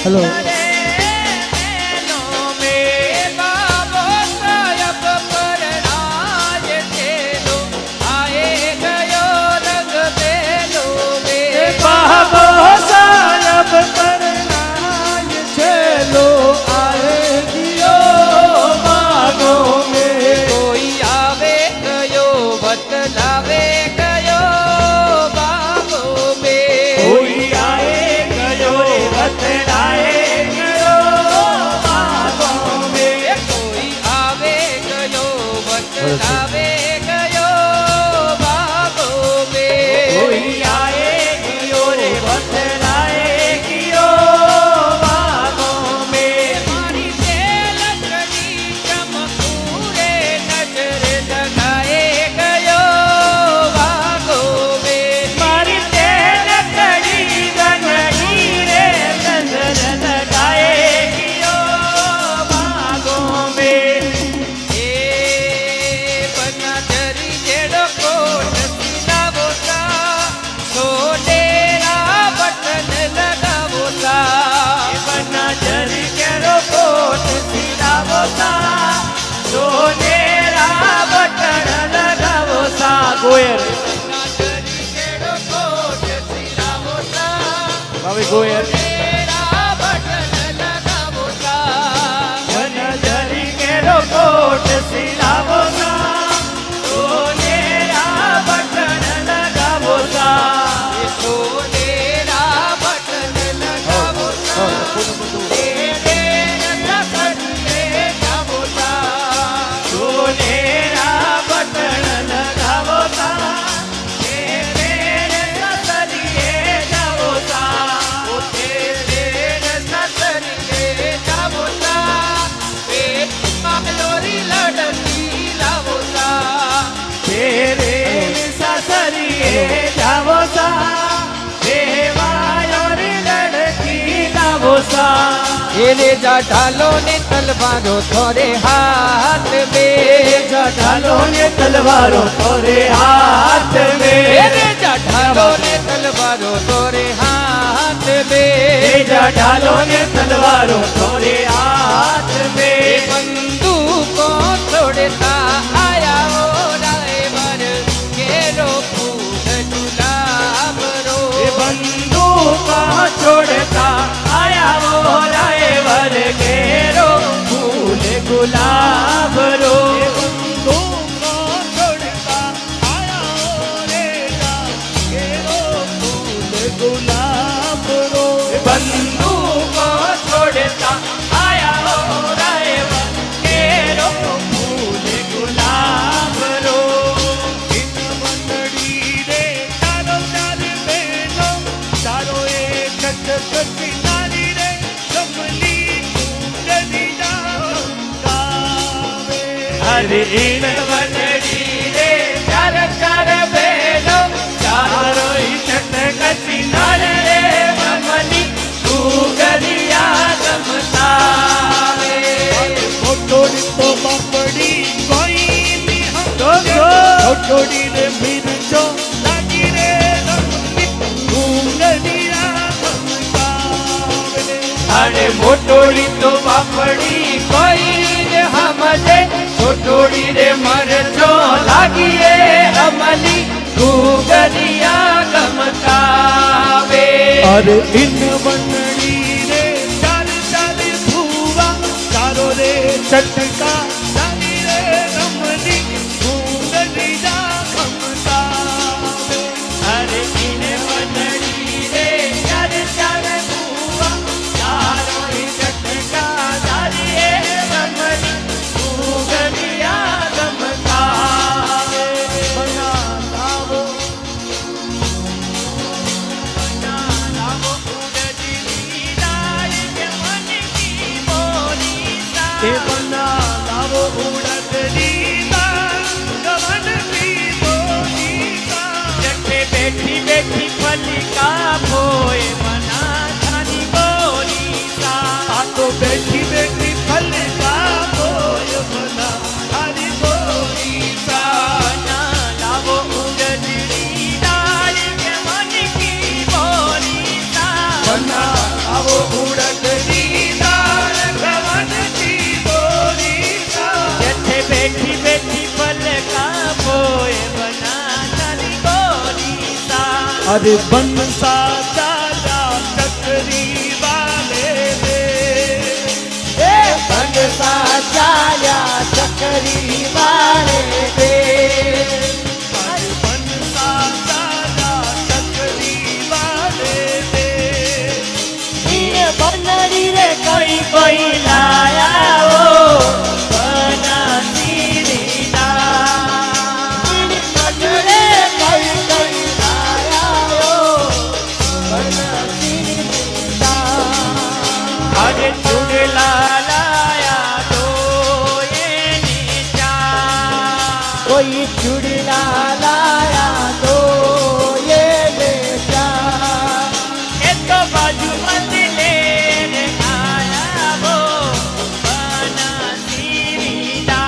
Hello Goyer. Bobby Goyer. रे जाठालो ने तलवारों थोड़े हाथ में, जाठालो ने तलवारों थोड़े हाथ में, रे जाठालो ने तलवारों थोड़े हाथ में, जाठालो ने तलवारों थोड़े हाथ में, बंदूकों छोड़ता आया वो ड्राइवर केरो फूल गुलाब रो, बंदूकों छोड़ता आया वो ड्राइवर केरो फूल गुलाब रो, बंदूकों छोड़ता आया वो केरो फूल गुलाब रो, बंदूकों छोड़ता आया वो ड्राइवर केरो फूल गुलाब रो, इन मंडली रे चारो चार बहनों चारो एक कच्ची नारी रे कमली गदीजा गावे, अरे इन मंडली रे चार चार बहनों चारो एक कच्ची नारी रे कमली गदिया गमतावे, छोटी तो पापड़ी कोई नहीं हम छोटी रे मिर्चो लागी रे गदिया गमतावे, अरे मोटोड़ी तो पापड़ी कोई ने हमले, छोटोड़ी रे मरचो लागी रे अमली गुगरिया गमकावे, अरे इन बनड़ी रे चार चार भूवा चारो रे चटका लागी रे रमनी गदिया गमतावे, अरे इन बनड़ी रे चार चार भूवा चारो ही चटका लागी रे रमनी गुगरिया गमकावे, बना लावो बना लावो उड़द दीदा गवन की बोलीदा, जठे बैठी बैठी पलिका भोए मना थानी बोली सा, तो बैठी बैठी फल का बोल बना हरी बोली सा, ना लावो उड़दी दाल के मन की बोली सा, बना लावो उड़द अरे बनसा चाला चकरी वाले दे बनसा चाल्या चकरी वाले दे अरे बनसा चाला चकरी वाले दे ये बनरी रे कोई कोई लाया हो बना सीरीना बनरे कोई कोई लाया हो बना सीरीना अरे चुड़ला लाया तो ये नीचा कोई चुड़ला लाया तो ये बेचा ये तो बाजू मंदिले रे आया वो बना सीरीना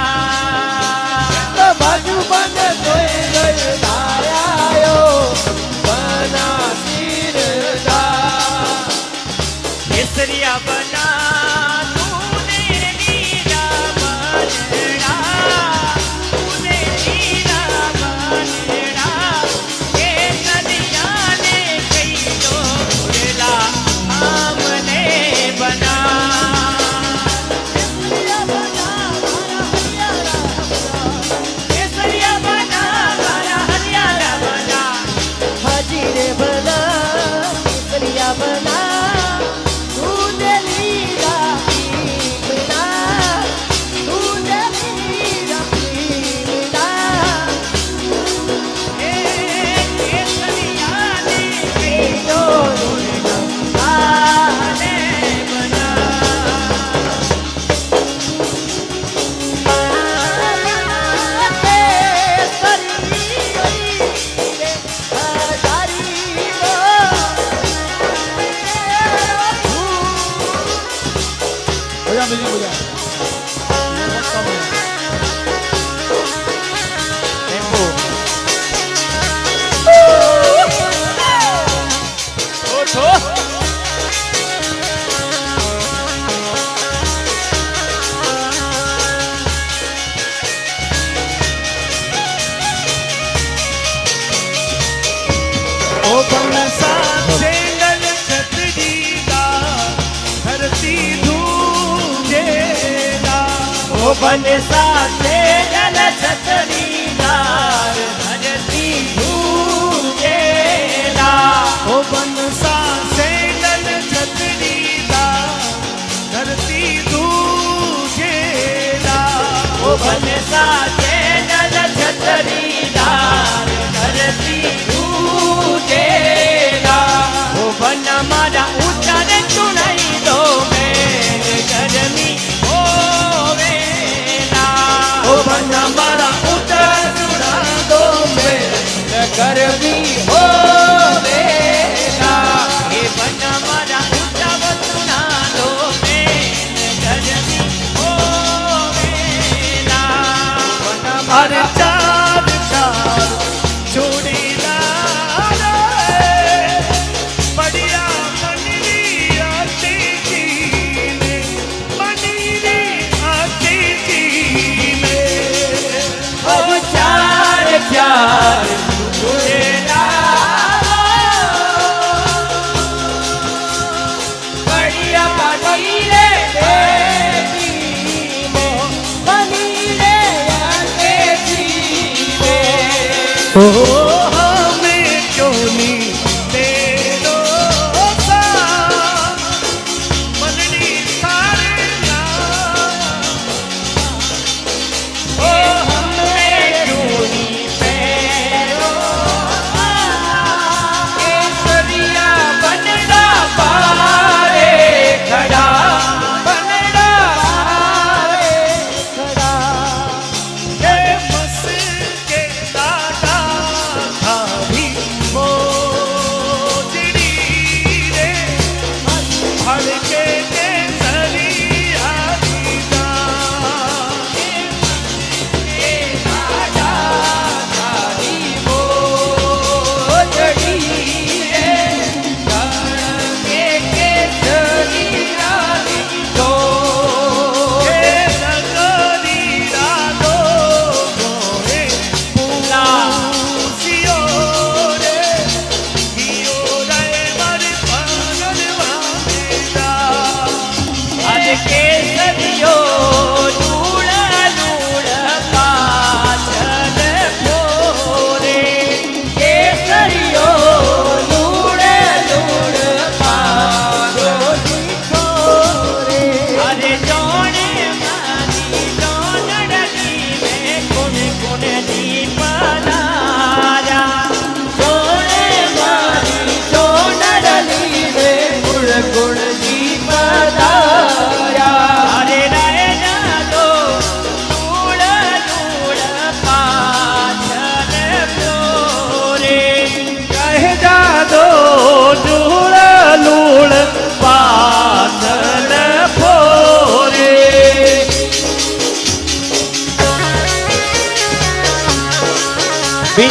तो बाजू बंद कोई कोई लाया हो बना सीरीना केसरिया बना तूने नीला बनड़ा तूने नीला बनड़ा केसरिया ने कई तो उड़ला आमने बना केसरिया बना मारा हरियाणा बना हाजी रे बना केसरिया बना तूने लीला पीला तूने लीला पीला ए केसरिया ने कहियो आने बना बजा म्यूजिक बजा ओ बनसा चेंगल छतरी का धरती धूजेला ओ बनसा से जल छतरीदार धरती धूजेला ओ बनसा चेंगल छतरी का धरती धूजेला ओ बनसा से जल छतरीदार धरती धूजेला ओ बन मारा ऊंचा ने चुनाई दो में गर्मी होवेला ओ बन मारा ऊंचा चुना दो में गर्मी होवेला ए बन मारा ऊंचा चुना दो में गर्मी होवेला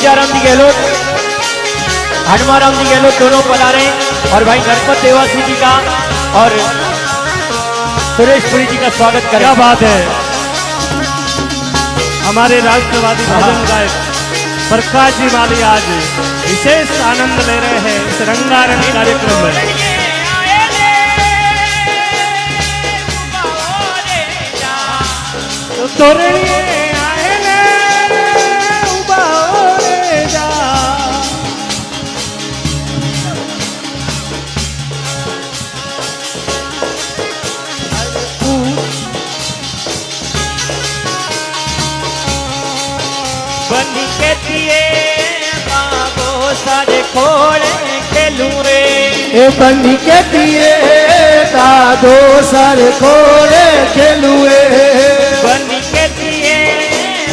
विद्याराम जी गहलोत, हनुमाराम जी गहलोत दोनों पधारे और भाई गणपत देवासी जी का और सुरेश पुरी जी का स्वागत करें। क्या बात है। हमारे राष्ट्रवादी भजन गायक प्रकाश जी माली आज विशेष आनंद ले रहे हैं इस रंगारंग कार्यक्रम में। तोरणिए आए रे उबा रे जा। बनी के दिए बाबो सारे खोड़े खेलूं रे। ए बनी के दिए दादो सर खोले खेलुए। बनी के दिए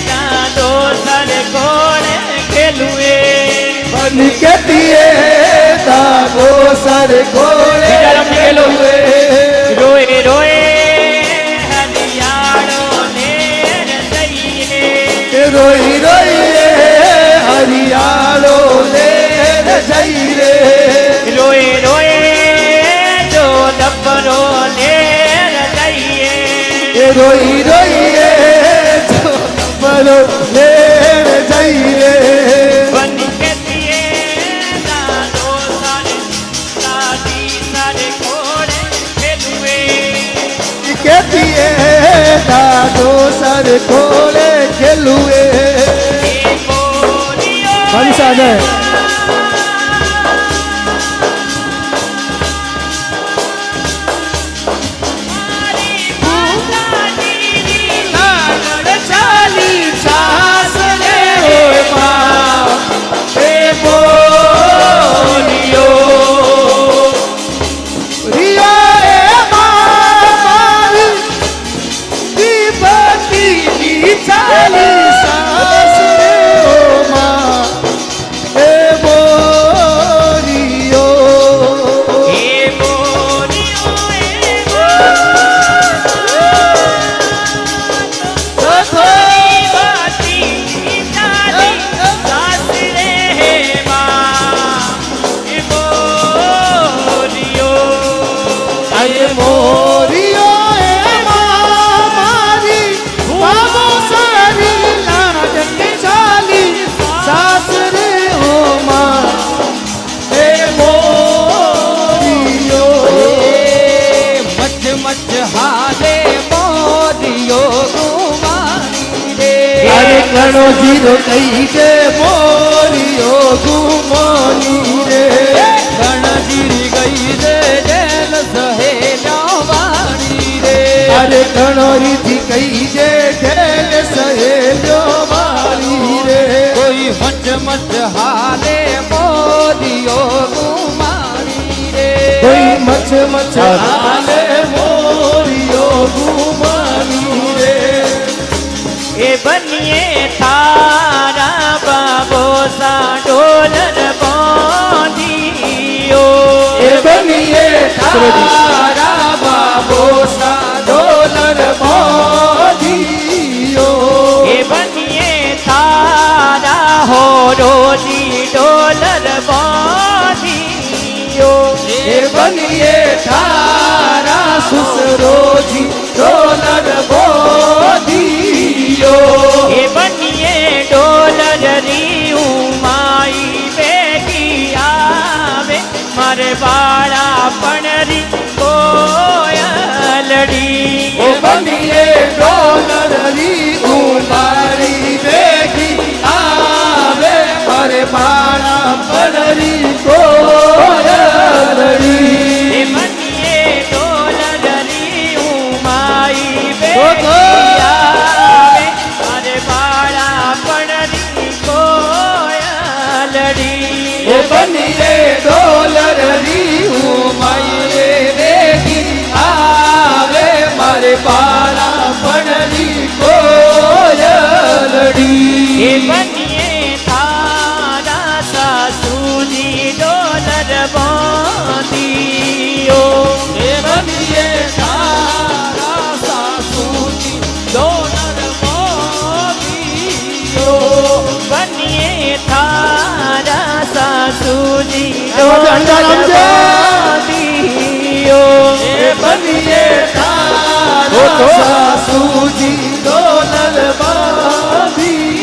दादो सारे खोड़े खेलुए। बनी के दिए दादो सर खोले खेलुए। रोए रोए हरियाणो ने रसइए। रोई रोई हरियालो ले रजइरे। रोए रोए जो दबरो ले रजइए। रोई रोई जो बरो ले रजइरे। बनी के दिए दादो सारे दादी सारे खोड़े खेलुए। के दिए दादो सर खोले खेलुए। पंसा ने घणो जीरो कही जे मोरियो घुमानी रे। घण जीरी गई रे जेल सहेला वाणी रे। अरे घणो रीति कही जे ढेल सहेलो वाली रे। कोई मच मच हाले मोदियो घुमानी रे। कोई मच मच हाले मोरियो घुमानी रे। ए बनिए थारा बाबो सा डोलर बांधियो। ए बनिए थारा बाबो सा डोलर बांधियो। ए बनिए थारा हो रोजी डोलर बांधियो। ए बनिए थारा सुसरोजी डोलर बांधियो। ए बनिए डोलर रियू माई बेटी आवे मारे बाड़ा पणरी कोयलड़ी। ओ बनिए डोलर री उमारी बेगी आवे मारे बाड़ा पणरी कोयलड़ी। ए बनिए डोलर रियू माई बेटी आवे मारे बाड़ा पणरी कोयलड़ी। ओ बनिए डोलर री उमारी बेगी आवे मारे बाड़ा पणरी कोयलड़ी। सूजी अंजाराम जय। दियो बनिए तारा सासूजी डोलर बांधियो।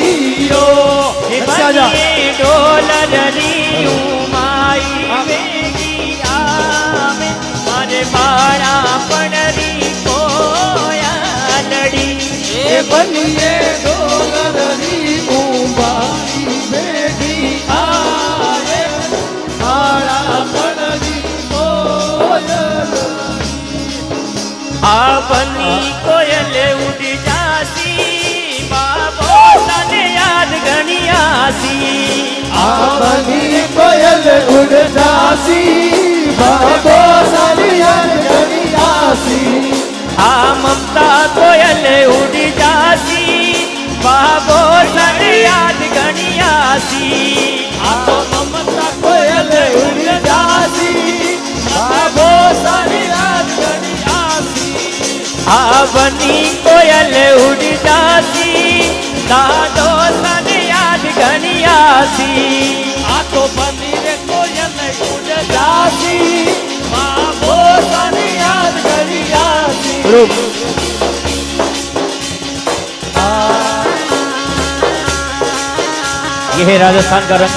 बनिए डोलर रियू माई वेगी आवे मारे बाड़ा पड़री कोया लड़ी बनिए डोलर रियू माई वेगी आवे बाड़ा पड़री कोया आ बनी कोयल उड़ जासी बाबो तने याद गणियासी बनी कोयल उड़ जासी बाबो सरियन गणियासी। आ ममता कोयल उड़ जासी बाबो तने याद गणियासी ममता कोयल उड़ जासी बाबो सरियन गणियासी। आ बनी कोयल उड़ जासी दादो तने याद गणियासी तो बनी रे कोयल उड़ जासी बाबो सरियन गणियासी। ये है राजस्थान का रंग।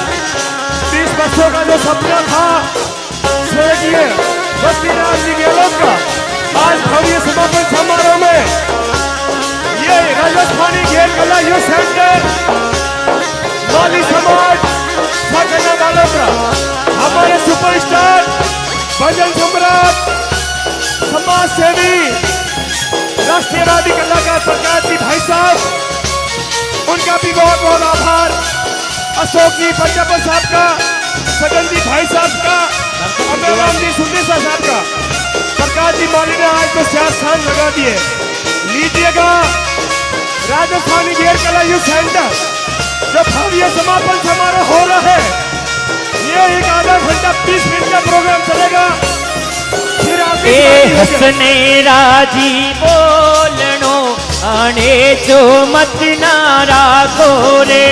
30 वर्षों का जो सपना था स्वर्गीय बस्तीराज जी गहलोत का, आज भव्य समापन समारोह में ये राजस्थानी खेल कला युथ सेंटर माली समाज साकना बालोतरा, हमारे सुपरस्टार भजन सम्राट समाज सेवी राष्ट्रीयवादी कलाकार प्रकाश जी भाई साहब, उनका भी बहुत बहुत आभार। अशोक जी पंजाबन साहब का, सगन जी भाई साहब का, अमरराम जी सुंदेसा साहब का, प्रकाश जी माली ने आज तो 4 स्थान लगा दिए। लीजिएगा राजस्थानी खेल कला युथ सेंटर जो भव्य समापन समारोह हो रहा है, ये एक आधा घंटा 20 मिनट का प्रोग्राम चलेगा। फिर आगे हसने राजी बोलनो आने जो मत ना राखो रे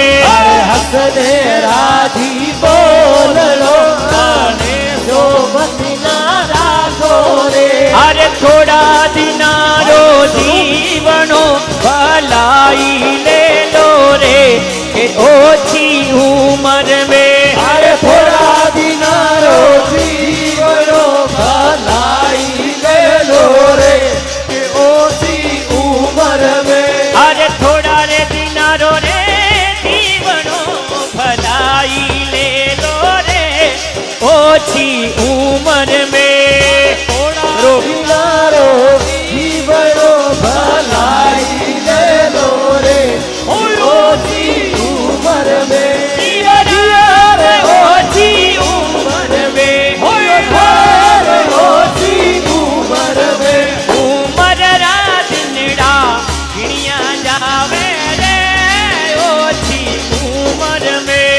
हसने राजी बोल लो आने जो मत ना राखो रे। अरे थोड़ा दिनारो जीवनो भलाई ले लो रे के ओछी उम्र में। अरे थोड़ा दिनारो जीवनो भलाई ले लो रे के ओसी उम्र में। अरे थोड़ा रे दिनारो रे जीवनो भलाई ले लो रे ओछी उम्र में। थोड़ा दिनारो जीवनो भलाई ले लो रे ओसी उम्र में। ओछी उम्र में ओसी उम्र में। उमर रात निड़ा गिणिया जावे रे ओछी उमर में।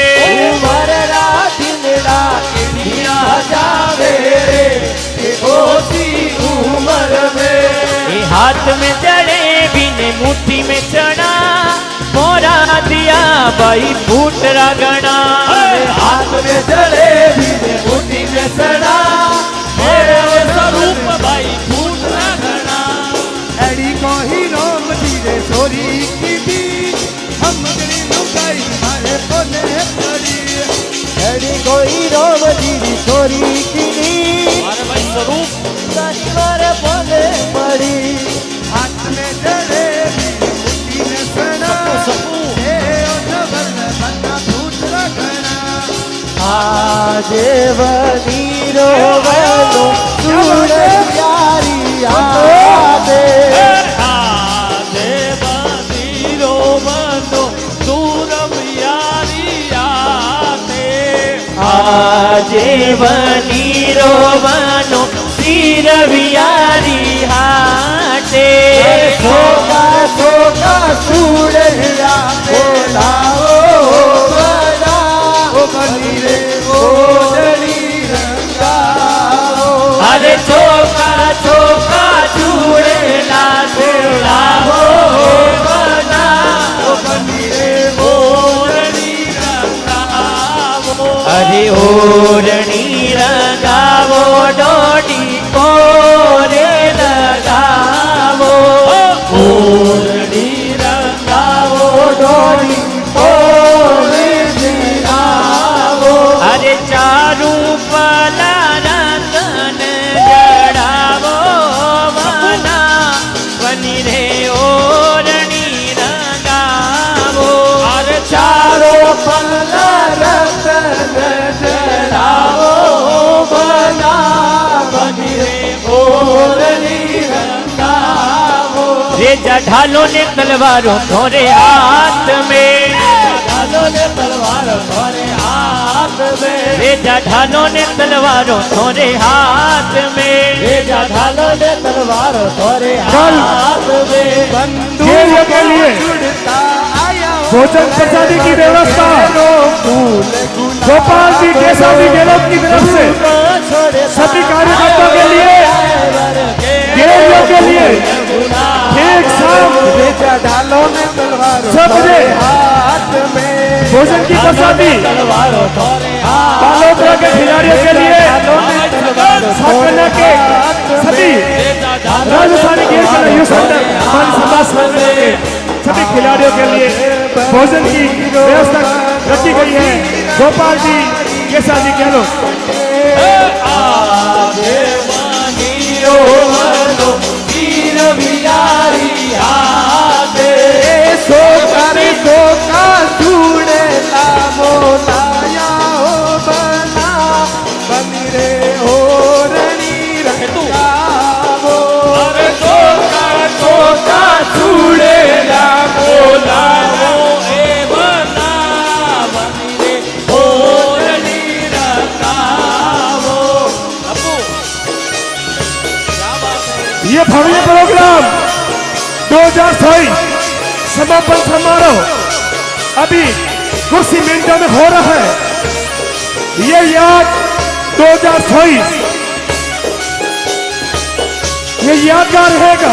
उमर रात निड़ा गिणिया जावे रे ओसी उमर में। ये हाथ में जड़े बिन मुट्ठी में चढ़ा मोरा दिया भाई फूट रगड़ा। हाथ में जड़े भी मुट्ठी में सड़ा मेरे स्वरूप भाई फूट रगड़ा। एड़ी को ही राम धीरे छोरी की थी हम गरी लुगाई मारे बोले पड़ी। एड़ी को ही राम धीरे छोरी की थी हमारे भाई स्वरूप मारे बोले पड़ी। हाथ में जड़े भी मुट्ठी में सड़ा आजे वनीरो वनो सूर प्यारी आदे। आजे वनीरो वनो सूर प्यारी आदे। आजे वनीरो वनो सिर प्यारी हाटे। सोका सोका सूर लाओ बनी रे ओडली रंगाओ। अरे चौका चौका चूड़ेला चूड़ा हो बना बनी रे ओडली अरे ओढ़ પલા રતન જડાવો મના બની રે ઓરણી રંગાવો અરે ચારો પલ્લા રતન જડાવો બના બની રે ઓરણી રંગાવો રે જઢાલો ને તલવારો થોરે હાથ में ઢાલો ને તલવાર થોરે હાથ में રે જઢાલો ને તલવારો થોરે હાથ में भेजा ढालो ने तलवार थोरे चल। हाथ में खेल के लिए छुड़ता आया भोजन प्रसादी की व्यवस्था गोपाल जी केशव जी गहलोत की तरफ से सभी कार्यकर्ताओं के लिए गेरियों के लिए ठीक शाम भेजा ढालो ने तलवार 6 बजे हाथ में भोजन की प्रसादी तलवार थोरे बालोतरा के खिलाड़ियों के लिए साकन्या के सभी राजस्थानी खेल के युवा संघ हमारे समाज संघ के सभी खिलाड़ियों के लिए भोजन की व्यवस्था रखी गई है गोपाल जी केशव जी गहलोत आगे मानियो मनो वीर बिहारी आगे सो का छूड़े लामो लाया हो बना बनी रे हो रणी रंगावो अरे सो का छूड़े लामो लामो ए बना बनी रे हो रणी रंगावो अपू क्या बात है ये भव्य प्रोग्राम 2026 समापन समारोह अभी कुछ ही मिनटों में हो रहा है। ये याद 2026 ये यादगार रहेगा।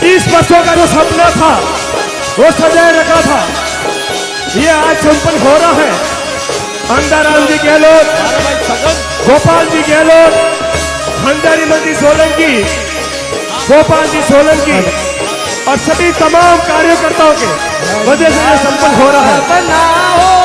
30 वर्षों का जो सपना था वो सजाए रखा था, ये आज संपन्न हो रहा है। अंधाराम जी गहलोत, गोपाल जी गहलोत, खंडारी मंत्री सोलंकी, गोपाल जी सोलंकी और सभी तमाम कार्यकर्ताओं के वजह से ये संपन्न हो रहा है। बनाओ